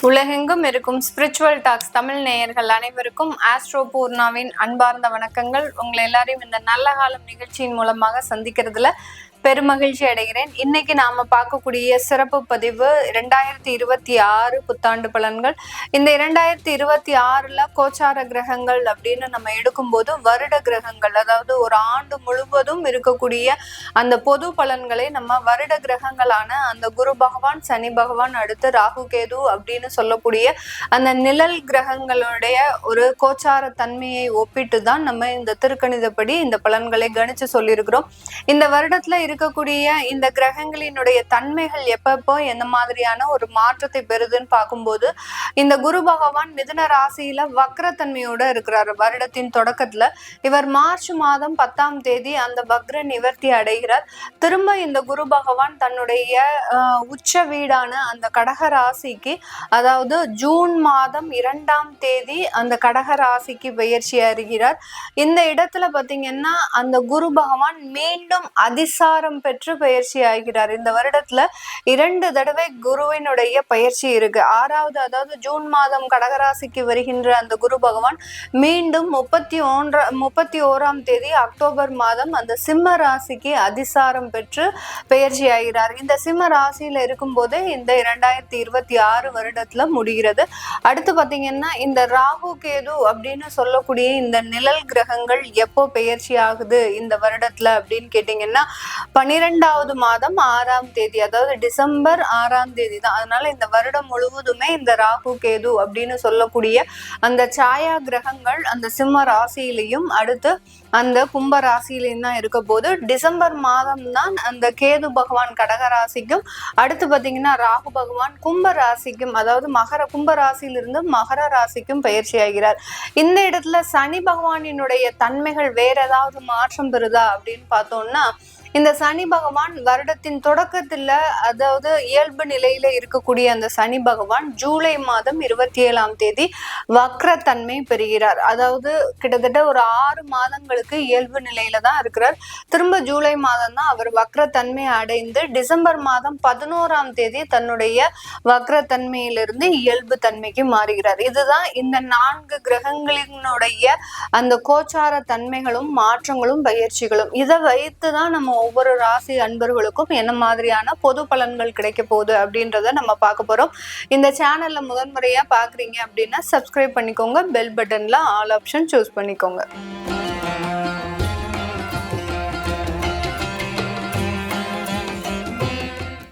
உலகெங்கும் இருக்கும் spiritual tax Tamil நேயர்கள் அனைவருக்கும் ஆஸ்ட்ரோ பூர்ணாவின் அன்பார்ந்த வணக்கங்கள். உங்களை எல்லாரையும் இந்த நல்ல காலம் நிகழ்ச்சியின் மூலமாக சந்திக்கிறதுல பெருமகிழ்ச்சி அடைகிறேன். இன்னைக்கு நாம பார்க்கக்கூடிய சிறப்பு பதிவு 2026 புத்தாண்டு பலன்கள். இந்த 2026 கோச்சார கிரகங்கள் அப்படின்னு நம்ம எடுக்கும்போது வருட கிரகங்கள், அதாவது ஒரு ஆண்டு முழுவதும் இருக்கக்கூடிய அந்த பொது பலன்களை நம்ம வருட கிரகங்களான அந்த குரு பகவான், சனி பகவான், அடுத்து ராகு கேது அப்படின்னு சொல்லக்கூடிய அந்த நிழல் கிரகங்களுடைய ஒரு கோச்சார தன்மையை ஒப்பிட்டு தான் நம்ம இந்த திருக்கணிதப்படி இந்த பலன்களை கணிச்சு சொல்லியிருக்கிறோம். இந்த வருடத்துல இருக்கக்கூடிய இந்த கிரகங்களினுடைய தன்மைகள் எப்பப்போ எந்த மாதிரியான ஒரு மாற்றத்தை பெறுதுன்னு பார்க்கும்போது, இந்த குரு பகவான் மிதுன ராசியில வக்ரத்தன்மையோட இருக்கிறார். வருடத்தின் தொடக்கத்துல இவர் மார்ச் மாதம் 10ஆம் தேதி அந்த வக்ர நிவர்த்தி அடைகிறார். திரும்ப இந்த குரு பகவான் தன்னுடைய உச்ச வீடான அந்த கடக ராசிக்கு, அதாவது ஜூன் மாதம் 2ஆம் தேதி அந்த கடக ராசிக்கு பெயர்ச்சி அடைகிறார். இந்த இடத்துல பாத்தீங்கன்னா அந்த குரு பகவான் மீண்டும் அதிசாரம் பெற்று பயிற்சி ஆகிறார். இந்த வருடத்துல 2 தடவை குருவினுடைய பயிற்சி இருக்கு. 6வது, அதாவது ஜூன் மாதம் கடகராசிக்கு வருகின்ற அந்த குரு பகவான் மீண்டும் 31ஆம் தேதி அக்டோபர் மாதம் அந்த சிம்ம ராசிக்கு அதிசாரம் பெற்று பயிற்சி ஆகிறார். இந்த சிம்ம ராசியில இருக்கும் போதே இந்த 2026 வருடத்துல முடிகிறது. அடுத்து பாத்தீங்கன்னா இந்த ராகு கேது அப்படின்னு சொல்லக்கூடிய இந்த நிழல் கிரகங்கள் எப்போ பெயர்ச்சி ஆகுது இந்த வருடத்துல அப்படின்னு கேட்டீங்கன்னா 12வது மாதம் 6ஆம் தேதி, அதாவது டிசம்பர் 6ஆம் தேதி தான். அதனால இந்த வருடம் முழுவதுமே இந்த ராகு கேது அப்படின்னு சொல்லக்கூடிய அந்த சாயா கிரகங்கள் அந்த சிம்ம ராசியிலையும் அடுத்து அந்த கும்ப ராசியிலையும் தான் இருக்க போது, டிசம்பர் மாதம் தான் அந்த கேது பகவான் கடக ராசிக்கும், அடுத்து பாத்தீங்கன்னா ராகு பகவான் கும்ப ராசிக்கும், அதாவது கும்ப ராசியிலிருந்து மகர ராசிக்கும் பயிற்சி ஆகிறார். இந்த இடத்துல சனி பகவானினுடைய தன்மைகள் வேற ஏதாவது மாற்றம் பெறுதா அப்படின்னு பார்த்தோம்னா, இந்த சனி பகவான் வருடத்தின் தொடக்கத்துல, அதாவது இயல்பு நிலையில இருக்கக்கூடிய அந்த சனி பகவான் ஜூலை மாதம் 27ஆம் தேதி வக்ரத்தன்மை பெறுகிறார். அதாவது கிட்டத்தட்ட ஒரு 6 மாதங்களுக்கு இயல்பு நிலையில தான் இருக்கிறார். திரும்ப ஜூலை மாதம் தான் அவர் வக்ரத்தன்மை அடைந்து டிசம்பர் மாதம் 11ஆம் தேதி தன்னுடைய வக்ரத்தன்மையிலிருந்து இயல்பு தன்மைக்கு மாறுகிறார். இதுதான் இந்த 4 கிரகங்களினுடைய அந்த கோச்சார தன்மைகளும் மாற்றங்களும் பயிற்சிகளும். இதை வைத்துதான் நம்ம ஒவ்வொரு ராசி அன்பர்களுக்கும் என்ன மாதிரியான பொது பலன்கள் கிடைக்க போகுது அப்படின்றத நம்ம பார்க்க போறோம். இந்த சேனல்ல முதன்முறையா பாக்குறீங்க அப்படின்னா சப்ஸ்கிரைப் பண்ணிக்கோங்க, பெல் பட்டன்ல ஆல் ஆப்ஷன் சூஸ் பண்ணிக்கோங்க.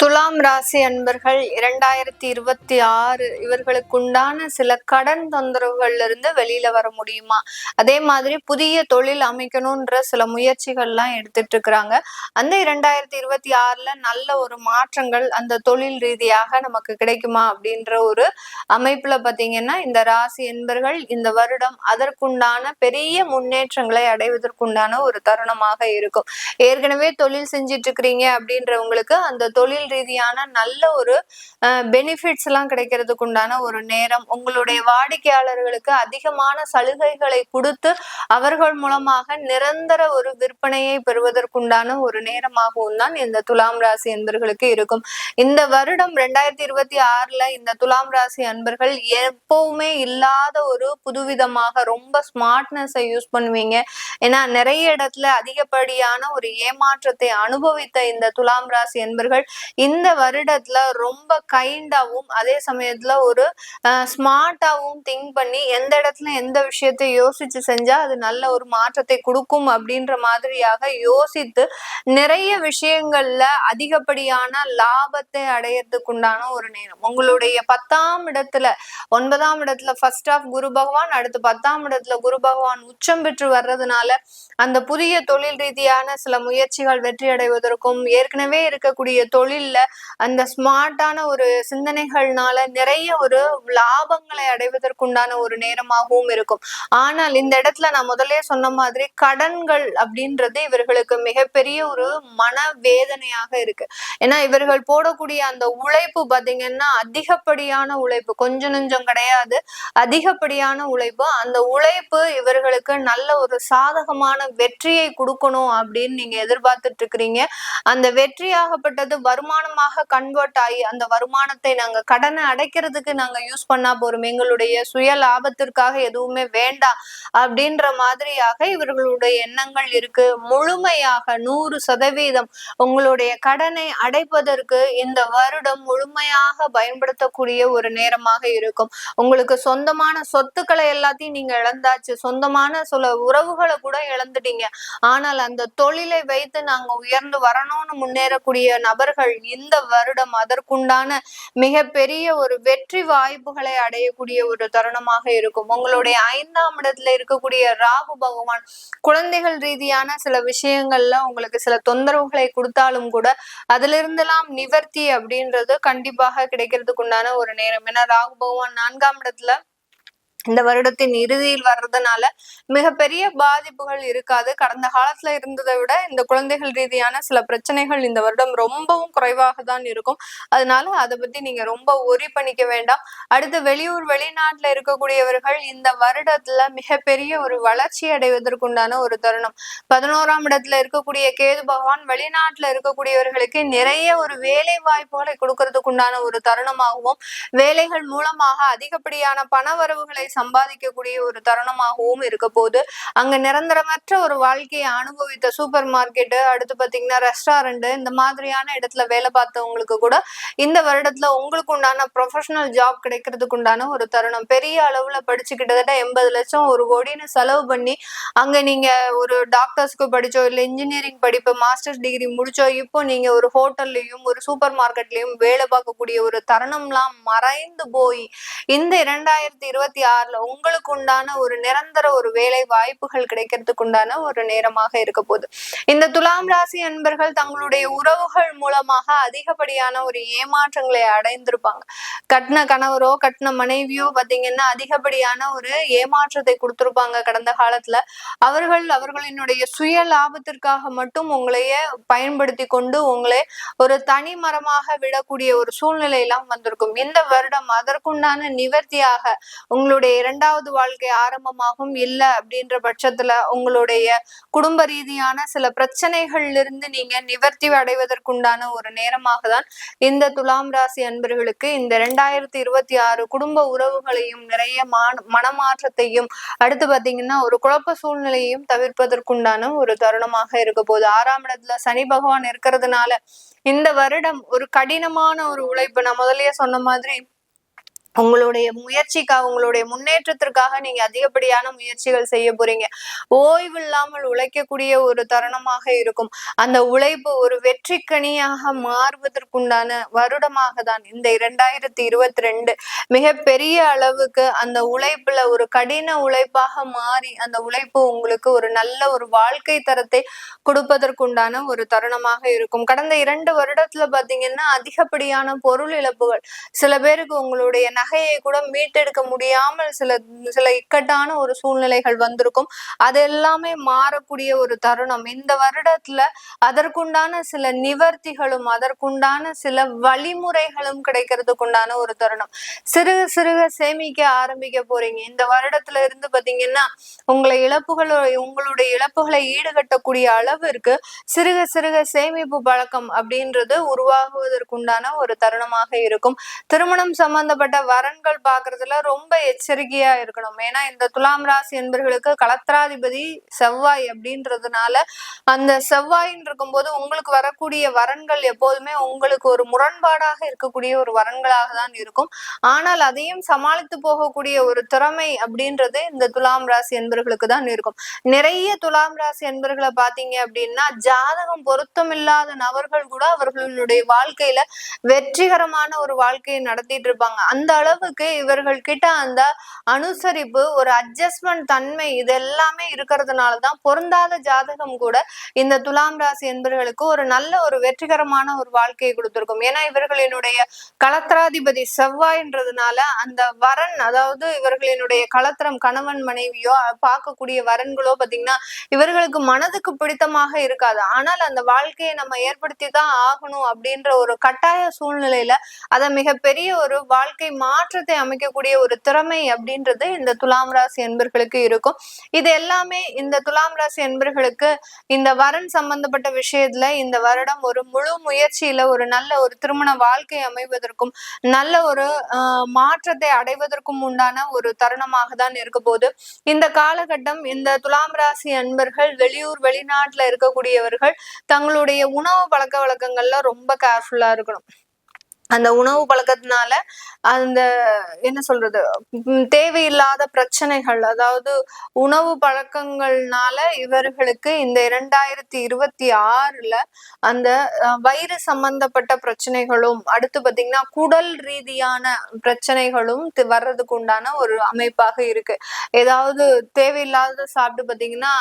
துலாம் ராசி அன்பர்கள் 2026 இவர்களுக்குண்டான சில கடன் தொந்தரவுகள்ல இருந்து வெளியில வர முடியுமா? அதே மாதிரி புதிய தொழில் அமைக்கணும்ன்ற சில முயற்சிகள்லாம் எடுத்துட்டு இருக்கிறாங்க. அந்த 2026ல நல்ல ஒரு மாற்றங்கள் அந்த தொழில் ரீதியாக நமக்கு கிடைக்குமா அப்படின்ற ஒரு அமைப்புல பாத்தீங்கன்னா இந்த ராசி அன்பர்கள் இந்த வருடம் அதற்குண்டான பெரிய முன்னேற்றங்களை அடைவதற்குண்டான ஒரு தருணமாக இருக்கும். ஏற்கனவே தொழில் செஞ்சிட்டு இருக்கிறீங்க அப்படின்றவங்களுக்கு அந்த தொழில் ரீதியான நல்ல ஒரு பெனிஃபிட்ஸ் எல்லாம் கிடைக்கிறதுக்கு உண்டான ஒரு நேரம். உங்களுடைய வாடிக்கையாளர்களுக்கு அதிகமான சலுகைகளை கொடுத்து அவர்கள் மூலமாக நிரந்தர ஒரு விற்பனையை பெறுவதற்குண்டான ஒரு நேரமாகவும் தான் இந்த துலாம் ராசி அன்பர்களுக்கு இருக்கும். இந்த வருடம் 2026ல இந்த துலாம் ராசி அன்பர்கள் எப்பவுமே இல்லாத ஒரு புதுவிதமாக ரொம்ப ஸ்மார்ட்னஸை யூஸ் பண்ணுவீங்க. ஏன்னா நிறைய இடத்துல அதிகப்படியான ஒரு ஏமாற்றத்தை அனுபவித்த இந்த துலாம் ராசி அன்பர்கள் இந்த வருடத்துல ரொம்ப கைண்டாவும் அதே சமயத்துல ஒரு ஸ்மார்ட்டாவும் திங்க் பண்ணி எந்த இடத்துல எந்த விஷயத்தை யோசிச்சு செஞ்சா அது நல்ல ஒரு மாற்றத்தை கொடுக்கும் அப்படின்ற மாதிரியாக யோசித்து நிறைய விஷயங்கள்ல அதிகப்படியான லாபத்தை அடையறதுக்குண்டான ஒரு நேரம். உங்களுடைய 10ஆம் இடத்துல 9ஆம் இடத்துல ஃபர்ஸ்ட் ஆஃப் குரு பகவான், அடுத்து 10ஆம் இடத்துல குரு பகவான் உச்சம் பெற்று வர்றதுனால அந்த புதிய தொழில் ரீதியான சில முயற்சிகள் வெற்றி அடைவதற்கும், ஏற்கனவே இருக்கக்கூடிய தொழில்ல அந்த ஸ்மார்ட்டான ஒரு சிந்தனைகள்னால நிறைய ஒரு லாபங்களை அடைவதற்குண்டான ஒரு நேரமாகவும் இருக்கும். ஆனால் இந்த இடத்துல நான் முதலே சொன்ன மாதிரி கடன்கள் அப்படின்றது இவர்களுக்கு மிகப்பெரிய ஒரு மன வேதனையாக இருக்கு. ஏன்னா இவர்கள் போடக்கூடிய அந்த உழைப்பு பாத்தீங்கன்னா அதிகப்படியான உழைப்பு, கொஞ்சம் நெஞ்சம் கிடையாது, அதிகப்படியான உழைப்பு. அந்த உழைப்பு இவர்களுக்கு நல்ல ஒரு சாதகமான வெற்றியை கொடுக்கணும் அப்படின்னு நீங்க எதிர்பார்த்துட்டு இருக்கிறீங்க. அந்த வெற்றியாகப்பட்டது வருமானம் வருமானமாக கன்வெர்ட் ஆகி அந்த வருமானத்தை நாங்க கடனை அடைக்கிறதுக்கு நாங்க யூஸ் பண்ணா போறோம், எங்களுடைய சுய லாபத்திற்காக எதுவுமே வேண்டாம் அப்படின்ற மாதிரியாக இவர்களுடைய எண்ணங்கள் இருக்கு. முழுமையாக 100% உங்களுடைய கடனை அடைப்பதற்கு இந்த வருடம் முழுமையாக பயன்படுத்தக்கூடிய ஒரு நேரமாக இருக்கும். உங்களுக்கு சொந்தமான சொத்துக்களை எல்லாத்தையும் நீங்க இழந்தாச்சு, சொந்தமான சில உறவுகளை கூட இழந்துட்டீங்க. ஆனால் அந்த தொழிலை வைத்து நாங்க உயர்ந்து வரணும்னு முன்னேறக்கூடிய நபர்கள் இந்த வருடம் அதற்குண்டான மிகப்பெரிய ஒரு வெற்றி வாய்ப்புகளை அடையக்கூடிய ஒரு தருணமாக இருக்கும். உங்களுடைய 5ஆம் இடத்துல இருக்கக்கூடிய ராகு பகவான் குழந்தைகள் ரீதியான சில விஷயங்கள்ல உங்களுக்கு சில தொந்தரவுகளை கொடுத்தாலும் கூட அதுல இருந்தெல்லாம் நிவர்த்தி அப்படின்றது கண்டிப்பாக கிடைக்கிறதுக்கு உண்டான ஒரு நேரம். ஏன்னா ராகு பகவான் 4ஆம் இடத்துல இந்த வருடத்தின் இறுதியில் வர்றதுனால மிகப்பெரிய பாதிப்புகள் இருக்காது. கடந்த காலத்துல இருந்ததை விட இந்த குழந்தைகள் ரீதியான சில பிரச்சனைகள் இந்த வருடம் ரொம்பவும் குறைவாக தான் இருக்கும். அதனால அதை பத்தி நீங்க ரொம்ப ஒரி பண்ணிக்க வேண்டாம். அடுத்து வெளியூர் வெளிநாட்டுல இருக்கக்கூடியவர்கள் இந்த வருடத்துல மிகப்பெரிய ஒரு வளர்ச்சி அடைவதற்குண்டான ஒரு தருணம். 11ஆம் இடத்துல இருக்கக்கூடிய கேது பகவான் வெளிநாட்டுல இருக்கக்கூடியவர்களுக்கு நிறைய ஒரு வேலை வாய்ப்புகளை கொடுக்கறதுக்குண்டான ஒரு தருணமாகவும், வேலைகள் மூலமாக அதிகப்படியான பண வரவுகளை சம்பாதிக்கக்கூடிய ஒரு தருணமாகவும் இருக்க போது, அங்க நிரந்தரமற்ற ஒரு வாழ்க்கையை அனுபவித்த சூப்பர் மார்க்கெட்டு, அடுத்து பாத்தீங்கன்னா ரெஸ்டாரண்ட், இந்த மாதிரியான இடத்துல வேலை பார்த்தவங்களுக்கு கூட இந்த வருடத்துல உங்களுக்கு உண்டான ப்ரொஃபஷனல் ஜாப் கிடைக்கிறதுக்கு உண்டான ஒரு தருணம். பெரிய அளவுல படிச்சு கிட்டத்தட்ட 80 லட்சம் 1 கோடின்னு செலவு பண்ணி அங்க நீங்க ஒரு டாக்டர்ஸ்க்கு படிச்சோ இல்ல இன்ஜினியரிங் படிப்பு மாஸ்டர்ஸ் டிகிரி முடிச்சோ இப்போ நீங்க ஒரு ஹோட்டல்லையும் ஒரு சூப்பர் மார்க்கெட்லயும் வேலை பார்க்கக்கூடிய ஒரு தருணம்லாம் மறைந்து போய் இந்த 2026 உங்களுக்கு உண்டான ஒரு நிரந்தர ஒரு வேலை வாய்ப்புகள் கிடைக்கிறதுக்கு உண்டான ஒரு நேரமாக இருக்க போகுது. இந்த துலாம் ராசி அன்பர்கள் தங்களுடைய உறவுகள் மூலமாக அதிகப்படியான ஒரு ஏமாற்றங்களை அடைந்திருப்பாங்க. கட்டின கணவரோ கட்டின மனைவியோ பாத்தீங்கன்னா அதிகப்படியான ஒரு ஏமாற்றத்தை கொடுத்திருப்பாங்க கடந்த காலத்துல. அவர்களினுடைய சுய லாபத்திற்காக மட்டும் உங்களையே பயன்படுத்தி கொண்டு உங்களை ஒரு தனி மரமாக விடக்கூடிய ஒரு சூழ்நிலை எல்லாம் வந்திருக்கும். இந்த வருடம் அதற்குண்டான நிவர்த்தியாக உங்களுடைய 2வது வாழ்க்கை ஆரம்பமாகும். இல்லை அப்படின்ற பட்சத்துல உங்களுடைய குடும்ப ரீதியான சில பிரச்சனைகள்ல இருந்து நீங்க நிவர்த்தி அடைவதற்குண்டான ஒரு நேரமாக தான் இந்த துலாம் ராசி அன்பர்களுக்கு இந்த 2026 குடும்ப உறவுகளையும் நிறைய மனமாற்றத்தையும் அடுத்து பாத்தீங்கன்னா ஒரு குழப்ப சூழ்நிலையையும் தவிர்ப்பதற்குண்டான ஒரு தருணமாக இருக்க போகுது. 6ஆம் இடத்துல சனி பகவான் இருக்கிறதுனால இந்த வருடம் ஒரு கடினமான ஒரு உழைப்பு, நான் முதல்லயே சொன்ன மாதிரி உங்களுடைய முயற்சிக்காக உங்களுடைய முன்னேற்றத்திற்காக நீங்க அதிகப்படியான முயற்சிகள் செய்ய போறீங்க. ஓய்வு இல்லாமல் உழைக்கக்கூடிய ஒரு தருணமாக இருக்கும். அந்த உழைப்பு ஒரு வெற்றிக்கனியாக மாறுவதற்குண்டான வருடமாக தான் இந்த 2022 மிகப்பெரிய அளவுக்கு அந்த உழைப்புல ஒரு கடின உழைப்பாக மாறி அந்த உழைப்பு உங்களுக்கு ஒரு நல்ல ஒரு வாழ்க்கை தரத்தை கொடுப்பதற்குண்டான ஒரு தருணமாக இருக்கும். கடந்த 2 வருடத்துல பாத்தீங்கன்னா அதிகப்படியான பொருள் இழப்புகள், சில பேருக்கு உங்களுடைய நகையை கூட மீட்டெடுக்க முடியாமல் சில இக்கட்டான ஒரு சூழ்நிலைகள் வந்திருக்கும். அது எல்லாமே மாறக்கூடிய ஒரு தருணம் இந்த வருடத்துல. அதற்குண்டான சில நிவர்த்திகளும் அதற்குண்டான சில வழிமுறைகளும் கிடைக்கிறதுக்குண்டான ஒரு தருணம். சிறுக சிறுக சேமிக்க ஆரம்பிக்க போறீங்க. இந்த வருடத்துல இருந்து பாத்தீங்கன்னா உங்களுடைய இழப்புகளை ஈடுகட்டக்கூடிய அளவிற்கு சிறுக சிறுக சேமிப்பு பழக்கம் அப்படின்றது உருவாகுவதற்குண்டான ஒரு தருணமாக இருக்கும். திருமணம் சம்பந்தப்பட்ட வரன்கள் பாக்குறதுல ரொம்ப எச்சரிக்கையா இருக்கணும். ஏன்னா இந்த துலாம் ராசி என்பர்களுக்கு களத்திராதிபதி செவ்வாய் அப்படின்றதுனால அந்த செவ்வாயின் இருக்கும்போது உங்களுக்கு வரக்கூடிய வரன்கள் எப்போதுமே உங்களுக்கு ஒரு முரண்பாடாக இருக்கக்கூடிய ஒரு வரன்களாக தான் இருக்கும். ஆனால் அதையும் சமாளித்து போகக்கூடிய ஒரு திறமை அப்படின்றது இந்த துலாம் ராசி என்பர்களுக்கு தான் இருக்கும். நிறைய துலாம் ராசி என்பர்களை பாத்தீங்க அப்படின்னா ஜாதகம் பொருத்தமில்லாத நபர்கள் கூட அவர்களுடைய வாழ்க்கையில வெற்றிகரமான ஒரு வாழ்க்கையை நடத்திட்டு இருப்பாங்க. அந்த அளவுக்கு இவர்கள் கிட்ட அந்த அனுசரிப்பு ஒரு அட்ஜஸ்ட்மெண்ட் தன்மை இது எல்லாமே இருக்கிறதுனாலதான் பொருந்தாத ஜாதகம் கூட இந்த துலாம் ராசி என்பர்களுக்கு ஒரு நல்ல ஒரு வெற்றிகரமான ஒரு வாழ்க்கையை கொடுத்திருக்கும். ஏன்னா இவர்களினுடைய களத்திராதிபதி செவ்வாய்ன்றதுனால அந்த வரன், அதாவது இவர்களினுடைய களத்திரம் கணவன் மனைவியோ பார்க்கக்கூடிய வரன்களோ பாத்தீங்கன்னா இவர்களுக்கு மனதுக்கு பிடித்தமாக இருக்காது. ஆனால் அந்த வாழ்க்கையை நம்ம ஏற்படுத்தி தான் ஆகணும் அப்படின்ற ஒரு கட்டாய சூழ்நிலையில அதை மிகப்பெரிய ஒரு வாழ்க்கை மாற்றத்தை அமைக்கக்கூடிய ஒரு திறமை அப்படின்றது இந்த துலாம் ராசி என்பர்களுக்கு இருக்கும். இது எல்லாமே இந்த துலாம் ராசி என்பர்களுக்கு இந்த வரன் சம்பந்தப்பட்ட விஷயத்துல இந்த வருடம் ஒரு முழு முயற்சியில ஒரு நல்ல ஒரு திருமண வாழ்க்கை அமைவதற்கும் நல்ல ஒரு மாற்றத்தை அடைவதற்கும் உண்டான ஒரு தருணமாக தான் இருக்க போது. இந்த காலகட்டம் இந்த துலாம் ராசி அன்பர்கள் வெளியூர் வெளிநாட்டுல இருக்கக்கூடியவர்கள் தங்களுடைய உணவு பழக்க வழக்கங்கள்ல ரொம்ப கேர்ஃபுல்லா இருக்கணும். அந்த உணவு பழக்கத்தினால அந்த என்ன சொல்றது தேவையில்லாத பிரச்சனைகள், அதாவது உணவு பழக்கங்கள்னால இவர்களுக்கு இந்த 2026 அந்த வயிறு சம்பந்தப்பட்ட பிரச்சனைகளும், அடுத்து பாத்தீங்கன்னா குடல் ரீதியான பிரச்சனைகளும் வர்றதுக்கு உண்டான ஒரு அமைப்பாக இருக்கு. ஏதாவது தேவையில்லாத சாப்பிட்டு பாத்தீங்கன்னா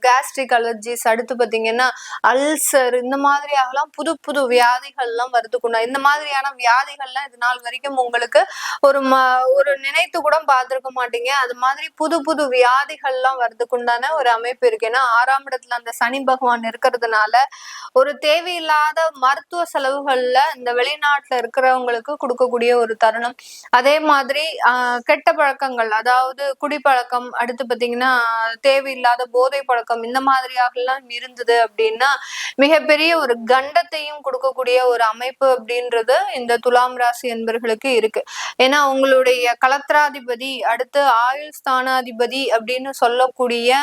கேஸ்ட்ரிக் அலர்ஜிஸ், அடுத்து பாத்தீங்கன்னா அல்சர், இந்த மாதிரியாகலாம் புது புது வியாதிகள்லாம் வரதுக்குண்டா. இந்த மாதிரியான வியாதிகள்லாம் இது நாள் வரைக்கும் உங்களுக்கு ஒரு நினைத்து கூட பார்த்திருக்க மாட்டீங்க. அது மாதிரி புது புது வியாதிகள்லாம் வரதுக்குண்டான ஒரு அமைப்பு இருக்கு. ஏன்னா 6ஆம் இடத்துல அந்த சனி பகவான் இருக்கிறதுனால ஒரு தேவையில்லாத மருத்துவ செலவுகள்ல இந்த வெளிநாட்டுல இருக்கிறவங்களுக்கு கொடுக்கக்கூடிய ஒரு தருணம். அதே மாதிரி கெட்ட பழக்கங்கள், அதாவது குடிப்பழக்கம், அடுத்து பாத்தீங்கன்னா தேவையில்லாத போதை பழக்கம், இந்த மாதிரியாகலாம் இருந்தது அப்படின்னா மிகப்பெரிய ஒரு கண்டத்தையும் கொடுக்கக்கூடிய ஒரு அமைப்பு அப்படின்றது இந்த துலாம் ராசி என்பர்களுக்கு இருக்கு. ஏன்னா உங்களுடைய கலத்திராதிபதி, அடுத்து ஆயுள் ஸ்தானாதிபதி அப்படின்னு சொல்லக்கூடிய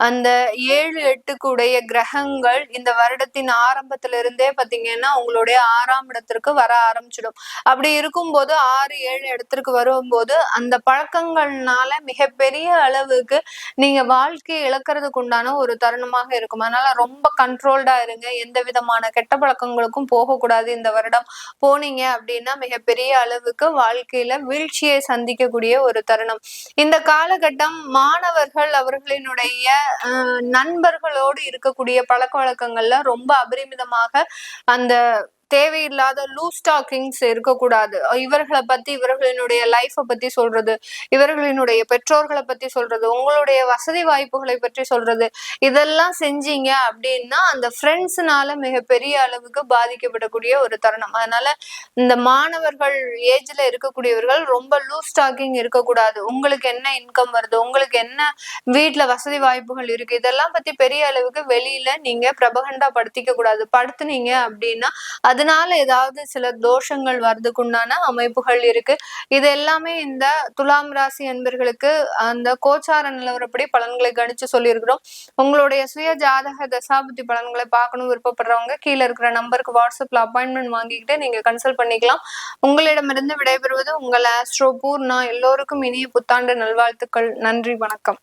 அந்த 7, 8 கிரகங்கள் இந்த வருடத்தின் ஆரம்பத்துல இருந்தே பாத்தீங்கன்னா உங்களுடைய 6ஆம் இடத்திற்கு வர ஆரம்பிச்சிடும். அப்படி இருக்கும்போது 6, 7 இடத்திற்கு வரும்போது அந்த பழக்கங்கள்னால மிகப்பெரிய அளவுக்கு நீங்க வாழ்க்கையை இழக்கிறதுக்கு உண்டான ஒரு தருணமாக இருக்கும். அதனால ரொம்ப கண்ட்ரோல்டா இருங்க. எந்த விதமான கெட்ட பழக்கங்களுக்கும் போகக்கூடாது. இந்த வருடம் போனீங்க அப்படின்னா மிகப்பெரிய அளவுக்கு வாழ்க்கையில வீழ்ச்சியை சந்திக்கக்கூடிய ஒரு தருணம். இந்த காலகட்டம் மாணவர்கள் அவர்களினுடைய நண்பர்களோடு இருக்கக்கூடிய பழக்க வழக்கங்கள்ல ரொம்ப அபரிமிதமாக அந்த தேவையில்லாத லூஸ் டாக்கிங்ஸ் இருக்கக்கூடாது. இவர்களை பத்தி, இவர்களினுடைய லைஃபை பத்தி சொல்றது, இவர்களினுடைய பெற்றோர்களை பத்தி சொல்றது, உங்களுடைய வசதி வாய்ப்புகளை பற்றி சொல்றது, இதெல்லாம் செஞ்சீங்க அப்படின்னா அந்த ஃப்ரெண்ட்ஸ்னால மிகப்பெரிய அளவுக்கு பாதிக்கப்படக்கூடிய ஒரு தருணம். அதனால இந்த மாணவர்கள் ஏஜ்ல இருக்கக்கூடியவர்கள் ரொம்ப லூஸ் டாக்கிங் இருக்கக்கூடாது. உங்களுக்கு என்ன இன்கம் வருது, உங்களுக்கு என்ன வீட்டுல வசதி வாய்ப்புகள் இருக்கு, இதெல்லாம் பத்தி பெரிய அளவுக்கு வெளியில நீங்க பிரபகண்டா படுத்திக்க கூடாது. படுத்துனீங்க அப்படின்னா அதனால ஏதாவது சில தோஷங்கள் வர்றதுக்குண்டான அமைப்புகள் இருக்கு. இது எல்லாமே இந்த துலாம் ராசி என்பர்களுக்கு அந்த கோச்சார நிலவரப்படி பலன்களை கணிச்சு சொல்லியிருக்கிறோம். உங்களுடைய சுய ஜாதக தசாபுத்தி பலன்களை பார்க்கணும் விருப்பப்படுறவங்க கீழே இருக்கிற நம்பருக்கு வாட்ஸ்அப்ல அப்பாயின்மெண்ட் வாங்கிக்கிட்டு நீங்க கன்சல்ட் பண்ணிக்கலாம். உங்களிடமிருந்து விடைபெறுவது உங்கள் ஆஸ்ட்ரோ பூர்ணா. எல்லோருக்கும் இனிய புத்தாண்டு நல்வாழ்த்துக்கள். நன்றி, வணக்கம்.